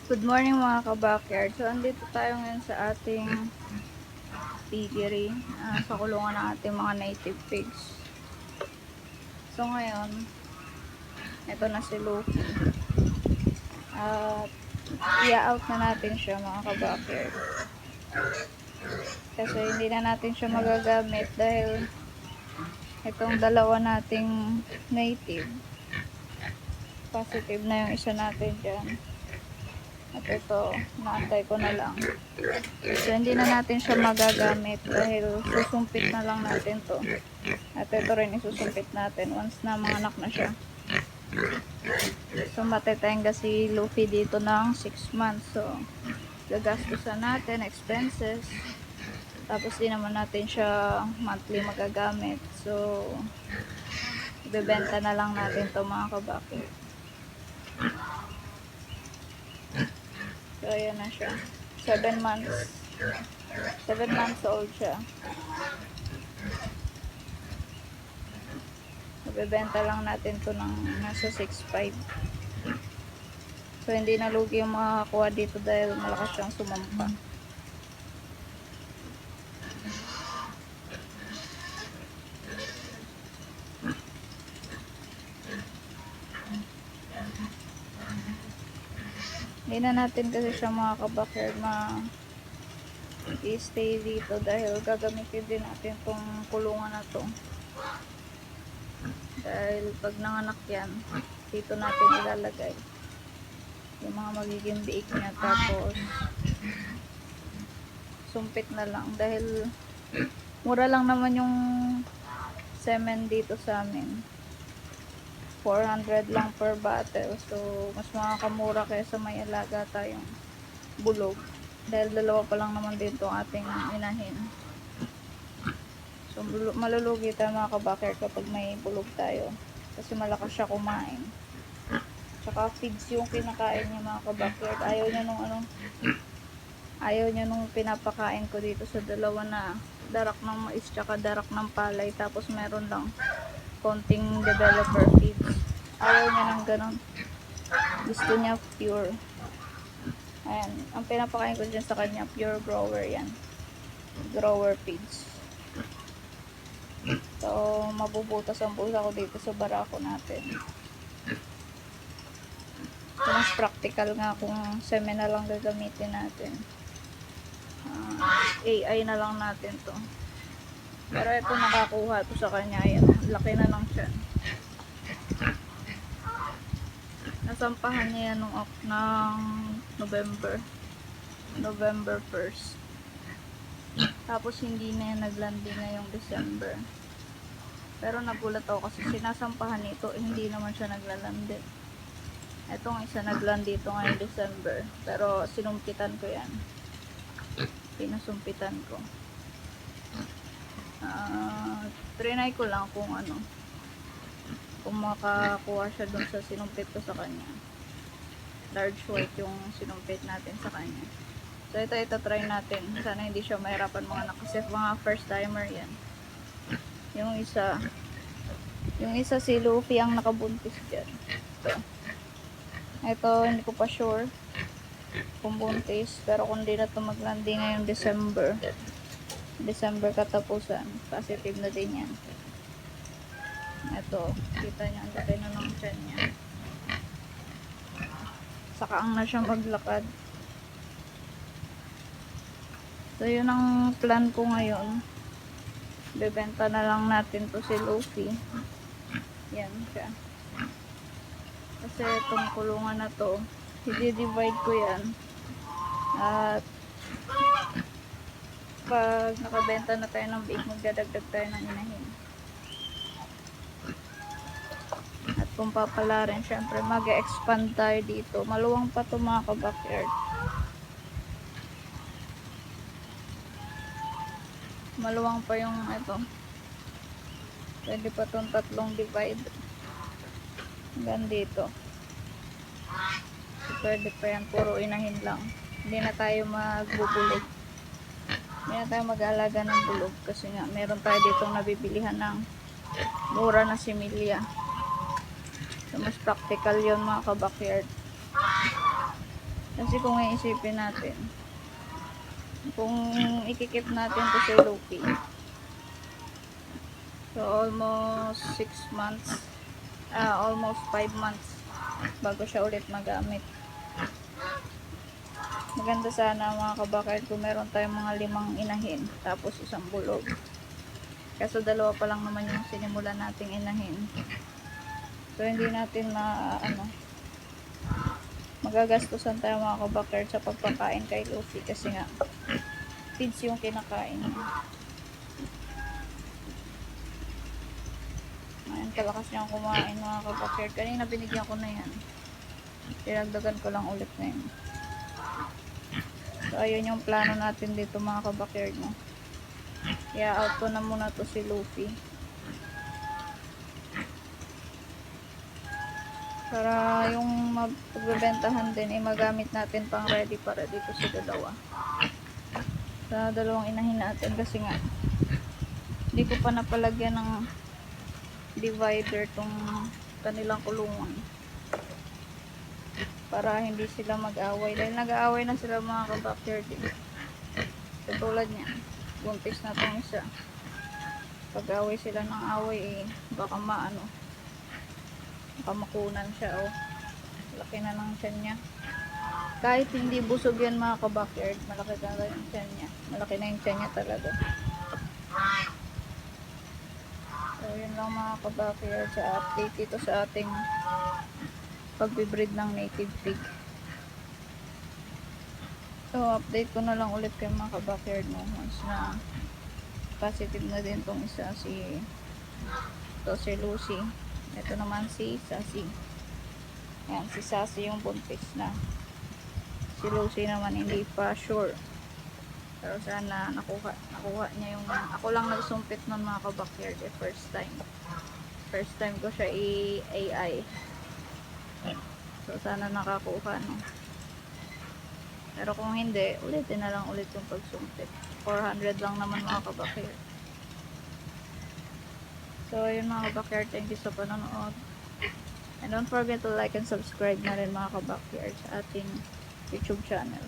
Good morning mga ka-backyard. So, andito tayo ngayon sa ating piggery, sa kulungan ng ating mga native pigs. So, ngayon, ito na si Luffy. At i-out na natin siya mga ka-backyard. Kasi hindi na natin siya magagamit dahil itong dalawa nating native, positive na yung isa natin dyan. At ito, naantay ko na lang. So, hindi na natin siya magagamit dahil susumpit na lang natin to. At ito rin isusumpit natin once na manganak na siya. So, matetenga si Luffy dito ng 6 months. So, gagastusan natin, expenses. Tapos, di naman natin siya monthly magagamit. So, ibebenta na lang natin to mga kabaki. So, ayan na siya. 7 months. 7 months old siya. Ibebenta lang natin to ng nasa 6.5. So, hindi na lugi yung makakakuha dito dahil malakas siyang sumampa. Hindi na natin kasi siya mga kabakir i-stay dito dahil gagamitin din natin tong kulungan na to. Dahil pag nanganak yan, dito natin ilalagay yung mga magiging biik niya. Tapos, sumpit na lang dahil mura lang naman yung semen dito sa amin. 400 lang per bottle. So, mas makakamura kaysa may alaga tayong bulog. Dahil dalawa pa lang naman din itong ating inahin. So, malulugi tayo mga kabakir kapag may bulog tayo. Kasi malakas siya kumain. Tsaka feeds yung kinakain niya mga kabakir. Ayaw niya nung pinapakain ko dito sa dalawa na darak ng mais tsaka darak ng palay. Tapos meron lang konting developer feeds. Ayaw niya ng ganun. Gusto niya pure. Ayan. Ang pinapakain ko dyan sa kanya, pure grower yan. Grower feeds. So, mabubutas ang busa ko dito sa barako natin. So, mas practical nga kung semen na lang gagamitin natin. AI na lang natin to. Pero ito nakakuha to sa kanya. Ayan, laki na lang siya. Nasampahan niya yan ng November 1st. Tapos hindi na yan naglanding ngayong December. Pero nagulat ako kasi sinasampahan nito, hindi naman siya naglalandi. Etong isa naglandi dito ngayong December. Pero sinumpitan ko yan. Pinasumpitan ko. Trinay ko lang kung makakuha siya dun sa sinumpit ko sa kanya. Large white yung sinumpit natin sa kanya. So ito try natin. Sana hindi siya mahirapan mga anak kasi mga first timer yan. Yung isa si Luffy ang nakabuntis dyan. Ito hindi ko pa sure kung buntis, pero kung di na ito maglanding ngayong December katapusan, positive na din yan. Ito, kita nyo, ang laki na ng tiyan niya. Sakaang na siya maglakad. So, yun ang plan ko ngayon. Bebenta na lang natin to si Luffy. Yan siya. Kasi itong kulungan na to, i-divide ko yan. At pag nakabenta na tayo ng biik, magdadagdag tayo ng inahin. At kung papala rin, syempre mag-expand tayo dito. Maluwang pa ito mga ka-backyard. Maluwang pa yung ito. Pwede pa itong tatlong divide. Hanggang dito. So, pwede pa yan. Puro inahin lang. Hindi na tayo magbubulog. Hindi na tayo mag-alaga ng bulog. Kasi nga, meron tayo ditong nabibilihan ng mura na similya. So, mas practical yun mga ka-backyard. Kasi kung iisipin natin, kung ikikip natin to si Luffy, so almost 6 months, almost 5 months bago siya ulit magamit. Maganda sana mga kabakard kung meron tayong mga 5 inahin tapos isang bulog. Kaso 2 pa lang naman yung sinimulan nating inahin. So hindi natin magagastusan tayo mga kabakard sa pagpakain kay Luffy kasi nga feeds yung kinakain niya. Ayan, kalakas niyang kumain mga kabakard. Kanina binigyan ko na yan. Dinagdagan ko lang ulit na yun. So ayun yung plano natin dito mga kabakard, no. I-out ko na muna to si Luffy. Para yung magbebentahan din, magamit natin pang ready para dito sa dalawa. Sa dalawang inahin natin kasi nga hindi ko pa napalagyan ng divider tong kanilang kulungan. Para hindi sila mag-away. Dahil nag-aaway na sila mga kabakyer din. Katulad niya, buntis na tong isa. Pag-away sila ng away, baka baka makunan siya, laki na ng tiyan niya. Kahit hindi busog yan mga kabackyard, malaki talaga yung tiyan niya. Malaki na yung tiyan niya talaga. So yun lang mga kabackyard sa update dito sa ating pagbibreed ng native pig. So update ko na lang ulit kay mga kabackyard mo once na positive na din tong isa, si Lucy. Ito naman si Sassy. Ayan, si Sassy yung buntis na. Si Lucy naman hindi pa sure. Pero sana nakuha niya yung, ako lang nagsumpit nun mga kabackyard, first time. First time ko siya i-AI. So sana nakakuha, no. Pero kung hindi, ulitin na lang ulit yung pagsumpit. 400 lang naman mga kabackyard. So, yun mga kabackyard, thank you sa panonood. And don't forget to like and subscribe na rin mga kabackyard sa ating YouTube channel.